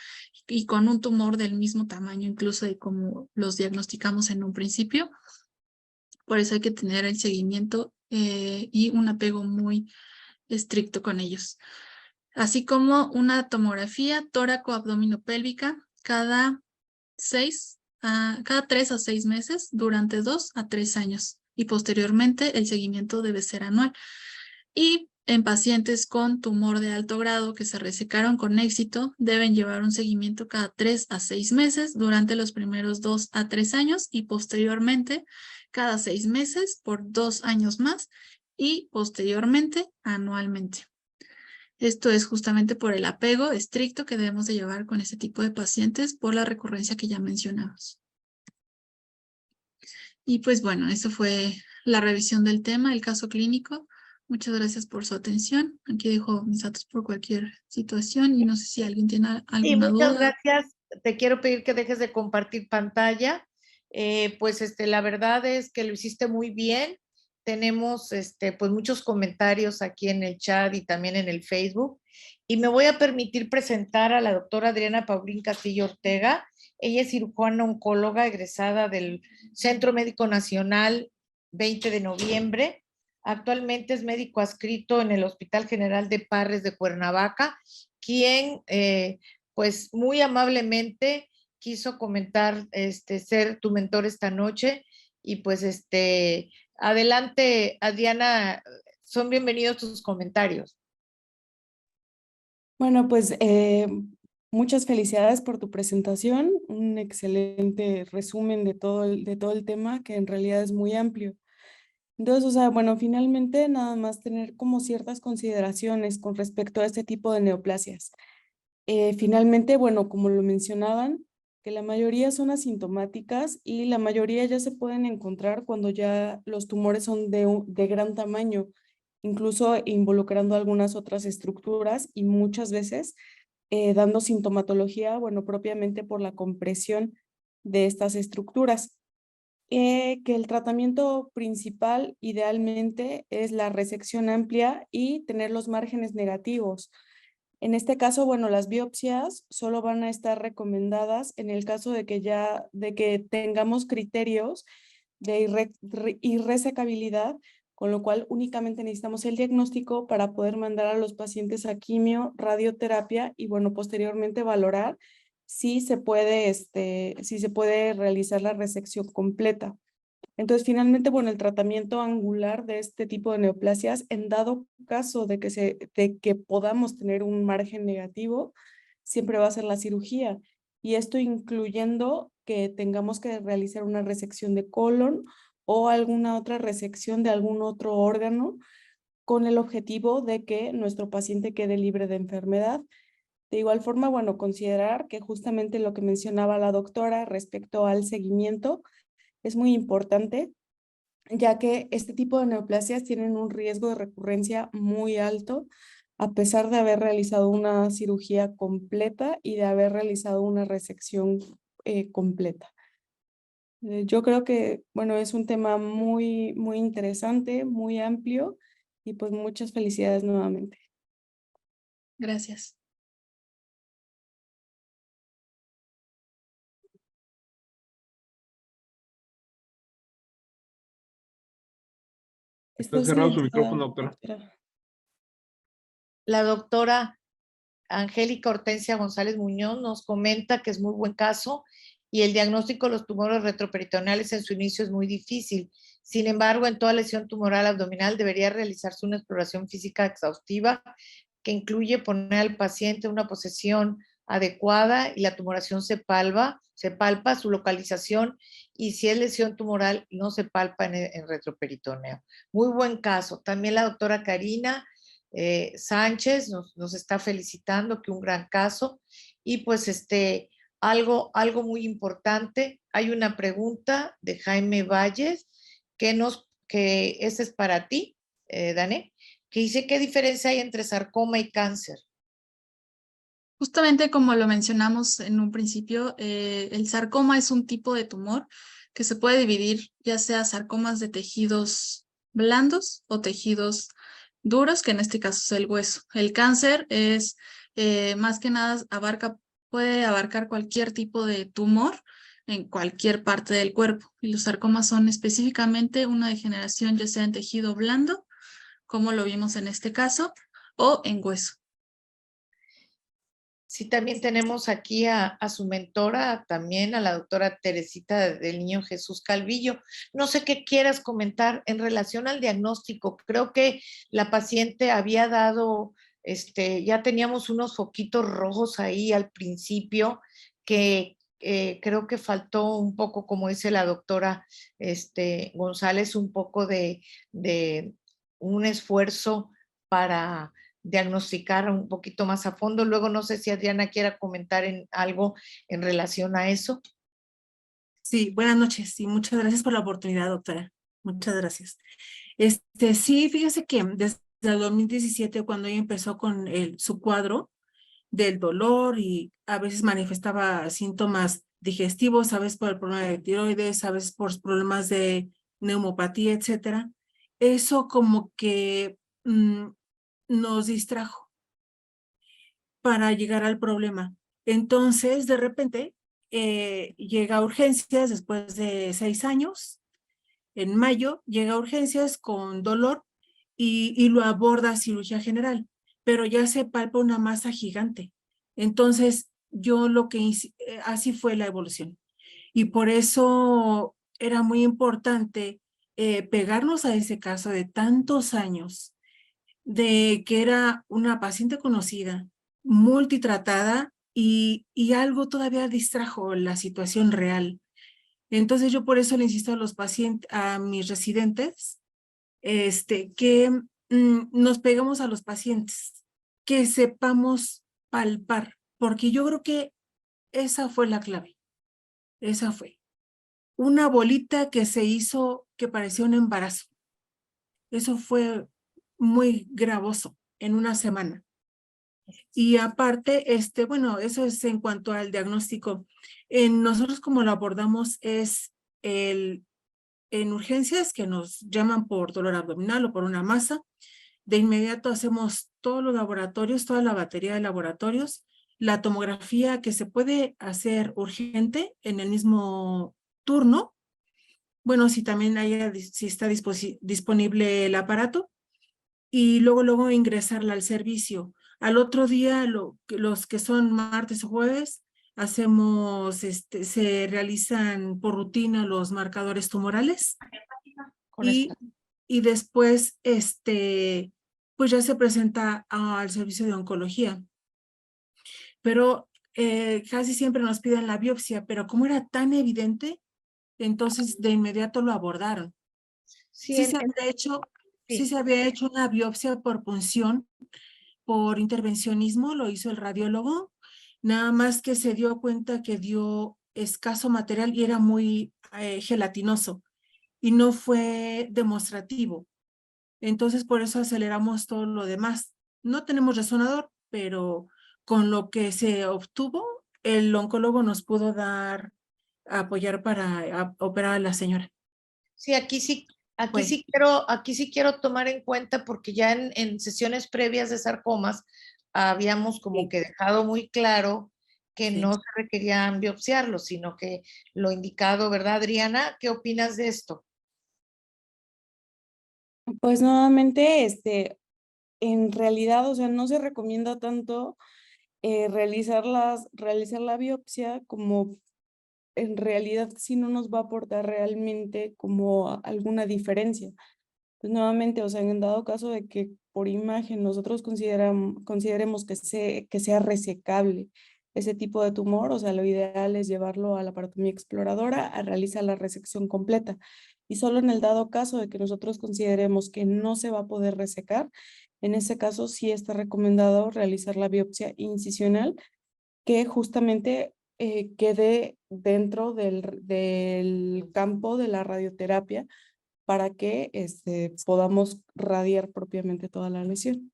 y con un tumor del mismo tamaño incluso de como los diagnosticamos en un principio. Por eso hay que tener el seguimiento y un apego muy estricto con ellos, así como una tomografía tóraco-abdominopélvica cada 3 a 6 meses durante 2 a 3 años y posteriormente el seguimiento debe ser anual. Y en pacientes con tumor de alto grado que se resecaron con éxito deben llevar un seguimiento cada 3 a 6 meses durante los primeros 2 a 3 años y posteriormente cada 6 meses por 2 años más y posteriormente anualmente. Esto es justamente por el apego estricto que debemos de llevar con este tipo de pacientes por la recurrencia que ya mencionamos. Y pues bueno, eso fue la revisión del tema, el caso clínico. Muchas gracias por su atención. Aquí dejo mis datos por cualquier situación y no sé si alguien tiene Y alguna muchas duda. gracias. Te quiero pedir que dejes de compartir pantalla. Pues la verdad es que lo hiciste muy bien. Tenemos pues muchos comentarios aquí en el chat y también en el Facebook. Y me voy a permitir presentar a la doctora Adriana Paulín Castillo Ortega. Ella es cirujana oncóloga egresada del Centro Médico Nacional 20 de noviembre. Actualmente es médico adscrito en el Hospital General de Parres de Cuernavaca, quien pues muy amablemente quiso comentar, ser tu mentor esta noche. Y pues adelante, Adriana, son bienvenidos tus comentarios. Bueno, pues muchas felicidades por tu presentación, un excelente resumen de todo el tema que en realidad es muy amplio. Entonces, o sea, bueno, finalmente nada más tener como ciertas consideraciones con respecto a este tipo de neoplasias. Finalmente, bueno, como lo mencionaban, que la mayoría son asintomáticas y la mayoría ya se pueden encontrar cuando ya los tumores son de gran tamaño, incluso involucrando algunas otras estructuras y muchas veces dando sintomatología, bueno, propiamente por la compresión de estas estructuras. Que el tratamiento principal idealmente es la resección amplia y tener los márgenes negativos. En este caso, bueno, las biopsias solo van a estar recomendadas en el caso de que tengamos criterios de irresecabilidad, con lo cual únicamente necesitamos el diagnóstico para poder mandar a los pacientes a quimio, radioterapia y bueno, posteriormente valorar si se puede, si se puede realizar la resección completa. Entonces, finalmente, bueno, el tratamiento angular de este tipo de neoplasias, en dado caso de que podamos tener un margen negativo, siempre va a ser la cirugía. Y esto incluyendo que tengamos que realizar una resección de colon o alguna otra resección de algún otro órgano con el objetivo de que nuestro paciente quede libre de enfermedad. De igual forma, bueno, considerar que justamente lo que mencionaba la doctora respecto al seguimiento es muy importante, ya que este tipo de neoplasias tienen un riesgo de recurrencia muy alto, a pesar de haber realizado una cirugía completa y de haber realizado una resección completa. Yo creo que, bueno, es un tema muy, muy interesante, muy amplio y pues muchas felicidades nuevamente. Gracias. Está cerrado su micrófono, doctora. La doctora Angélica Hortensia González Muñoz nos comenta que es muy buen caso y el diagnóstico de los tumores retroperitoneales en su inicio es muy difícil. Sin embargo, en toda lesión tumoral abdominal debería realizarse una exploración física exhaustiva que incluye poner al paciente una posición adecuada y la tumoración se palpa su localización, y si es lesión tumoral no se palpa en retroperitoneo. Muy buen caso. También la doctora Karina Sánchez nos está felicitando, que un gran caso. Y pues algo muy importante, hay una pregunta de Jaime Valles que ese es para ti, Dané, que dice qué diferencia hay entre sarcoma y cáncer. Justamente como lo mencionamos en un principio, el sarcoma es un tipo de tumor que se puede dividir ya sea sarcomas de tejidos blandos o tejidos duros, que en este caso es el hueso. El cáncer es más que nada puede abarcar cualquier tipo de tumor en cualquier parte del cuerpo. Y los sarcomas son específicamente una degeneración ya sea en tejido blando, como lo vimos en este caso, o en hueso. Sí, también tenemos aquí a su mentora, también a la doctora Teresita del Niño Jesús Calvillo. No sé qué quieras comentar en relación al diagnóstico. Creo que la paciente había dado, ya teníamos unos foquitos rojos ahí al principio que creo que faltó un poco, como dice la doctora González, un poco de un esfuerzo para diagnosticar un poquito más a fondo. Luego no sé si Adriana quiera comentar en algo en relación a eso. Sí, buenas noches y muchas gracias por la oportunidad, doctora. Muchas gracias. Sí, fíjese que desde el 2017, cuando ella empezó con su cuadro del dolor y a veces manifestaba síntomas digestivos, a veces por el problema de tiroides, a veces por problemas de neumopatía, etcétera, eso como que nos distrajo para llegar al problema. Entonces, de repente, llega a urgencias después de 6 años. En mayo llega a urgencias con dolor y lo aborda cirugía general, pero ya se palpa una masa gigante. Entonces, yo lo que hice, así fue la evolución. Y por eso era muy importante pegarnos a ese caso de tantos años, de que era una paciente conocida, multitratada y algo todavía distrajo la situación real. Entonces yo por eso le insisto a los pacientes, a mis residentes, que nos pegamos a los pacientes, que sepamos palpar, porque yo creo que esa fue la clave. Esa fue una bolita que se hizo que parecía un embarazo. Eso fue muy gravoso en una semana. Y aparte, bueno, eso es en cuanto al diagnóstico. Nosotros como lo abordamos es en urgencias que nos llaman por dolor abdominal o por una masa. De inmediato hacemos todos los laboratorios, toda la batería de laboratorios, la tomografía que se puede hacer urgente en el mismo turno. Bueno, si también si está disponible el aparato, y luego ingresarla al servicio. Al otro día, los que son martes o jueves, se realizan por rutina los marcadores tumorales y después, pues ya se presenta al servicio de oncología. Pero casi siempre nos piden la biopsia, pero como era tan evidente, entonces de inmediato lo abordaron. Sí se había hecho una biopsia por punción, por intervencionismo, lo hizo el radiólogo, nada más que se dio cuenta que dio escaso material y era muy gelatinoso y no fue demostrativo. Entonces por eso aceleramos todo lo demás. No tenemos resonador, pero con lo que se obtuvo, el oncólogo nos pudo apoyar para operar a la señora. Sí, aquí sí quiero tomar en cuenta porque ya en sesiones previas de sarcomas habíamos como que dejado muy claro que no se requerían biopsiarlos, sino que lo indicado, ¿verdad, Adriana? ¿Qué opinas de esto? Pues nuevamente, en realidad, o sea, no se recomienda tanto realizar la biopsia como en realidad sí no nos va a aportar realmente como alguna diferencia. Pues nuevamente, o sea, en dado caso de que por imagen nosotros consideremos que sea resecable ese tipo de tumor, o sea, lo ideal es llevarlo a la paratomía exploradora a realizar la resección completa. Y solo en el dado caso de que nosotros consideremos que no se va a poder resecar, en ese caso sí está recomendado realizar la biopsia incisional que justamente quede dentro del campo de la radioterapia para que podamos radiar propiamente toda la lesión.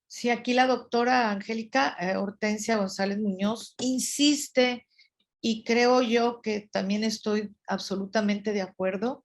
Sí, aquí la doctora Angélica Hortensia González Muñoz insiste, y creo yo que también estoy absolutamente de acuerdo,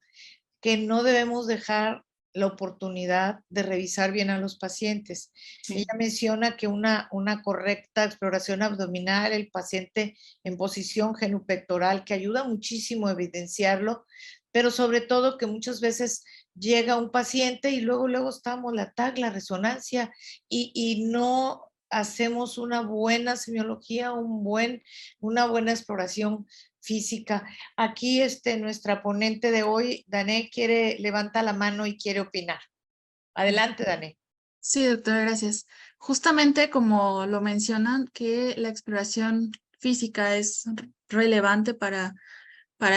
que no debemos dejar la oportunidad de revisar bien a los pacientes. Sí. Ella menciona que una correcta exploración abdominal, el paciente en posición genupectoral, que ayuda muchísimo a evidenciarlo, pero sobre todo que muchas veces llega un paciente y luego estamos la TAC, la resonancia, y no hacemos una buena semiología, una buena exploración física. Aquí nuestra ponente de hoy, Dané, levanta la mano y quiere opinar. Adelante, Dané. Sí, doctora, gracias. Justamente como lo mencionan, que la exploración física es relevante para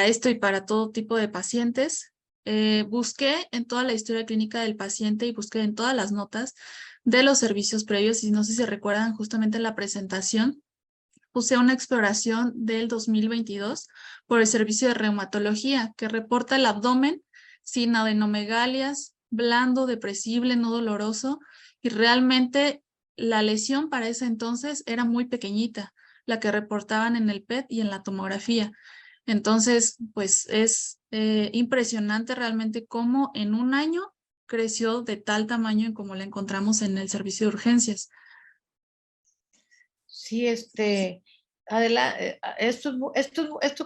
esto y para todo tipo de pacientes. Busqué en toda la historia clínica del paciente y busqué en todas las notas de los servicios previos, y no sé si recuerdan, justamente en la presentación puse una exploración del 2022 por el servicio de reumatología que reporta el abdomen sin adenomegalias, blando, depresible, no doloroso, y realmente la lesión para ese entonces era muy pequeñita, la que reportaban en el PET y en la tomografía. Entonces, pues es impresionante realmente cómo en un año creció de tal tamaño en como la encontramos en el servicio de urgencias. Sí, esto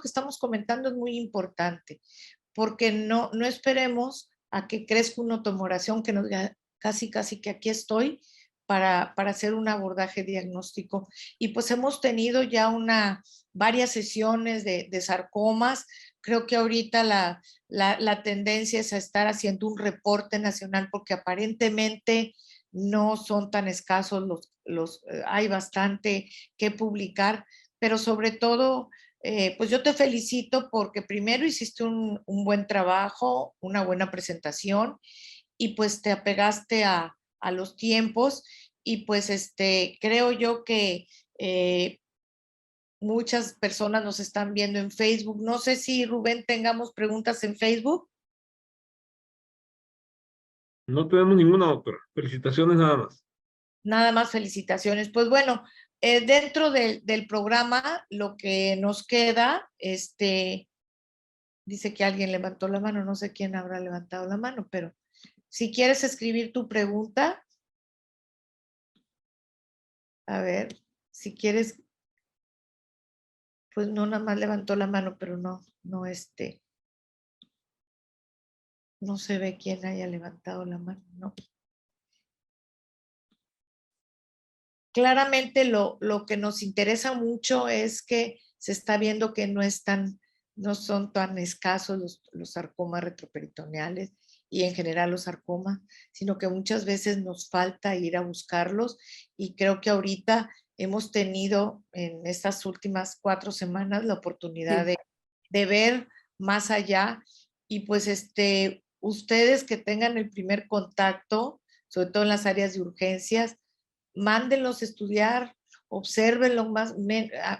que estamos comentando es muy importante, porque no esperemos a que crezca una tumoración que nos diga casi que aquí estoy para hacer un abordaje diagnóstico. Y pues hemos tenido ya varias sesiones de sarcomas. Creo que ahorita la tendencia es a estar haciendo un reporte nacional, porque aparentemente no son tan escasos hay bastante que publicar, pero sobre todo, pues yo te felicito porque primero hiciste un buen trabajo, una buena presentación, y pues te apegaste a los tiempos, y pues creo yo que muchas personas nos están viendo en Facebook. No sé si, Rubén, tengamos preguntas en Facebook. No tenemos ninguna, doctora. Felicitaciones nada más. Nada más, felicitaciones. Pues bueno, dentro del programa, lo que nos queda, dice que alguien levantó la mano, no sé quién habrá levantado la mano, pero si quieres escribir tu pregunta, a ver, si quieres, pues no, nada más levantó la mano, pero no se ve quién haya levantado la mano, no. Claramente lo que nos interesa mucho es que se está viendo que no son tan escasos los sarcomas retroperitoneales y en general los sarcomas, sino que muchas veces nos falta ir a buscarlos, y creo que ahorita hemos tenido en estas últimas 4 semanas la oportunidad de ver más allá, y pues ustedes que tengan el primer contacto, sobre todo en las áreas de urgencias, mándenlos a estudiar, obsérvenlo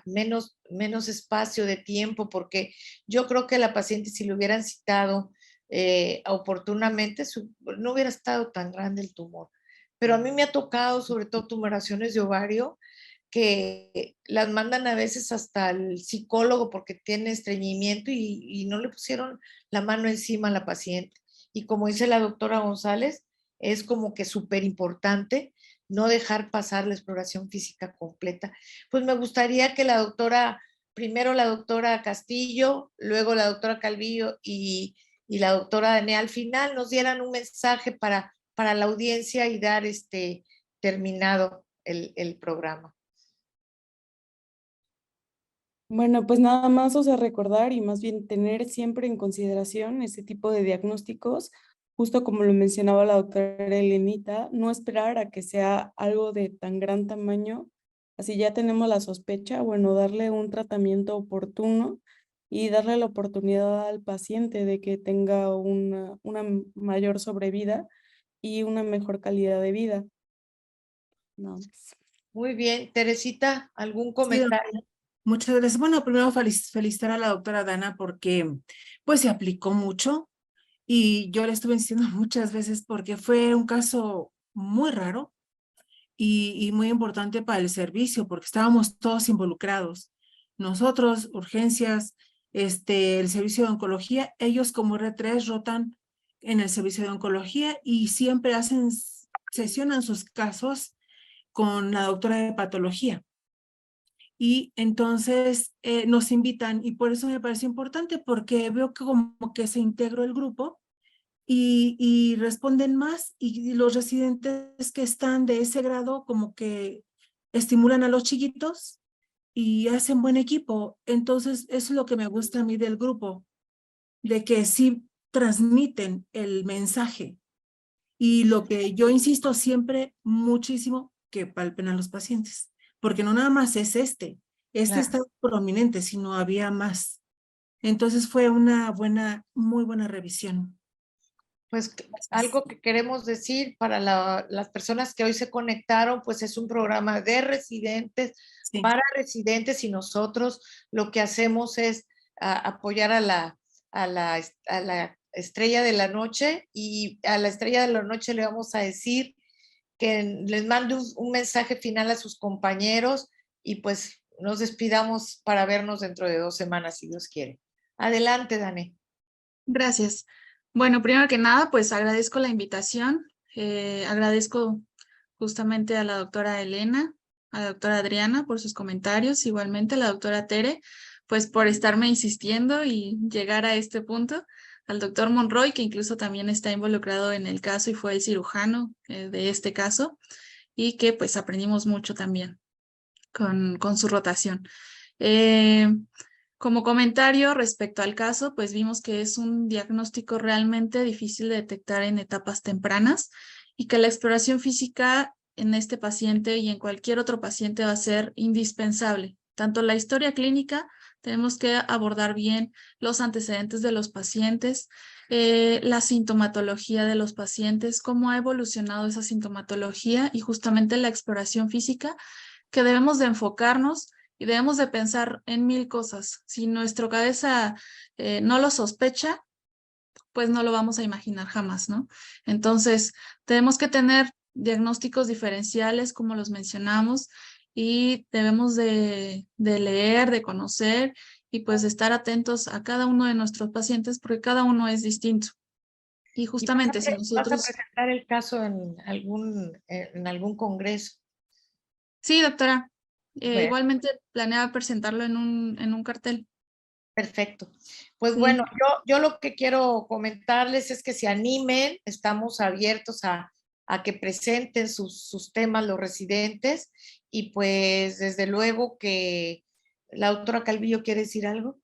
menos espacio de tiempo, porque yo creo que la paciente, si lo hubieran citado oportunamente, no hubiera estado tan grande el tumor. Pero a mí me ha tocado, sobre todo, tumoraciones de ovario, que las mandan a veces hasta el psicólogo porque tiene estreñimiento y no le pusieron la mano encima a la paciente. Y como dice la doctora González, es como que súper importante no dejar pasar la exploración física completa. Pues me gustaría que primero la doctora Castillo, luego la doctora Calvillo y la doctora Dané al final nos dieran un mensaje para la audiencia y dar terminado el programa. Bueno, pues nada más, recordar y más bien tener siempre en consideración ese tipo de diagnósticos, justo como lo mencionaba la doctora Elenita, no esperar a que sea algo de tan gran tamaño, así ya tenemos la sospecha, bueno, darle un tratamiento oportuno y darle la oportunidad al paciente de que tenga una mayor sobrevida y una mejor calidad de vida. No. Muy bien, Teresita, ¿algún comentario? Sí, muchas gracias. Bueno, primero felicitar a la doctora Dana porque pues se aplicó mucho, y yo le estuve insistiendo muchas veces porque fue un caso muy raro y muy importante para el servicio porque estábamos todos involucrados. Nosotros, urgencias, el servicio de oncología, ellos como R3 rotan en el servicio de oncología y siempre sesionan sus casos con la doctora de patología. Y entonces nos invitan y por eso me parece importante porque veo que como que se integró el grupo y responden más y los residentes que están de ese grado como que estimulan a los chiquitos y hacen buen equipo. Entonces eso es lo que me gusta a mí del grupo, de que sí transmiten el mensaje. Y lo que yo insisto siempre muchísimo, que palpen a los pacientes, porque no nada más es Claro. está prominente, sino había más. Entonces fue una muy buena revisión. Pues algo que queremos decir para las personas que hoy se conectaron, pues es un programa de residentes, Sí. para residentes, y nosotros lo que hacemos es apoyar a la estrella de la noche, y a la estrella de la noche le vamos a decir que les mande un mensaje final a sus compañeros y pues nos despidamos para vernos dentro de 2 semanas, si Dios quiere. Adelante, Dani. Gracias. Bueno, primero que nada, pues agradezco la invitación. Agradezco justamente a la doctora Elena, a la doctora Adriana por sus comentarios, igualmente a la doctora Tere, pues por estarme insistiendo y llegar a este punto, al doctor Monroy, que incluso también está involucrado en el caso y fue el cirujano de este caso, y que pues aprendimos mucho también con su rotación. Como comentario respecto al caso, pues vimos que es un diagnóstico realmente difícil de detectar en etapas tempranas y que la exploración física en este paciente y en cualquier otro paciente va a ser indispensable. Tanto la historia clínica, tenemos que abordar bien los antecedentes de los pacientes, la sintomatología de los pacientes, cómo ha evolucionado esa sintomatología y justamente la exploración física, que debemos de enfocarnos y debemos de pensar en 1000 cosas. Si nuestra cabeza no lo sospecha, pues no lo vamos a imaginar jamás, ¿no? Entonces, tenemos que tener diagnósticos diferenciales, como los mencionamos, y debemos de leer, de conocer y pues de estar atentos a cada uno de nuestros pacientes porque cada uno es distinto. Y justamente si ¿Vas a nosotros... presentar el caso en algún congreso? Sí, doctora. Bueno, Igualmente planeaba presentarlo en un cartel. perfecto. Pues Sí. bueno, yo lo que quiero comentarles es que se animen, estamos abiertos a que presenten sus temas los residentes, y pues desde luego que la doctora Calvillo quiere decir algo.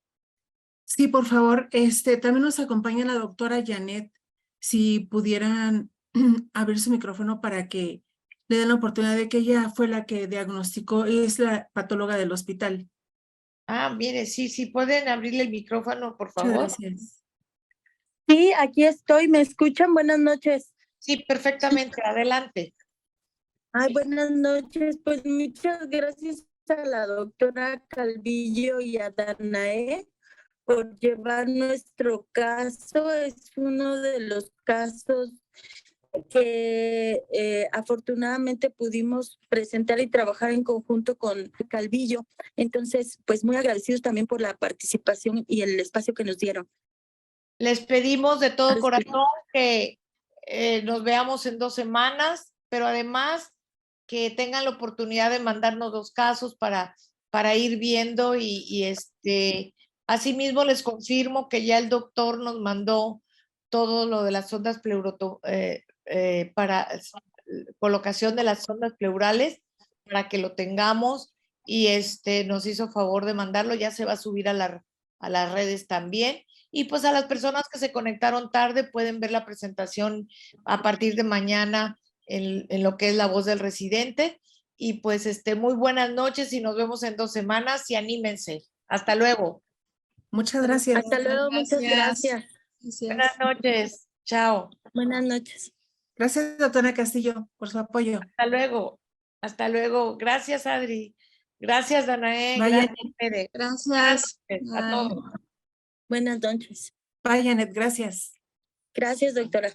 Sí, por favor, también nos acompaña la doctora Janet, si pudieran abrir su micrófono para que le den la oportunidad de que ella fue la que diagnosticó, es la patóloga del hospital. Ah, mire, sí, pueden abrirle el micrófono, por Muchas favor. gracias. Sí, aquí estoy. ¿Me escuchan? Buenas noches. Sí, perfectamente, adelante. Ay, buenas noches. Pues muchas gracias a la doctora Calvillo y a Danae por llevar nuestro caso. Es uno de los casos que afortunadamente pudimos presentar y trabajar en conjunto con Calvillo. Entonces, pues muy agradecidos también por la participación y el espacio que nos dieron. Les pedimos de todo corazón que nos veamos en 2 semanas, pero además que tengan la oportunidad de mandarnos 2 casos para ir viendo, y asimismo les confirmo que ya el doctor nos mandó todo lo de las sondas para colocación de las sondas pleurales, para que lo tengamos, y nos hizo favor de mandarlo, ya se va a subir a las redes también. Y pues a las personas que se conectaron tarde pueden ver la presentación a partir de mañana en lo que es La Voz del Residente. Y pues muy buenas noches y nos vemos en 2 semanas, y anímense. Hasta luego. Muchas gracias. Hasta luego, muchas gracias. Buenas noches. Chao. Buenas noches. Gracias, doctora Castillo, por su apoyo. Hasta luego. Hasta luego. Gracias, Adri. Gracias, Danae. Vaya. Gracias, Tere. Gracias. A todos. Buenas noches. Bye, Janet, gracias. Gracias, doctora.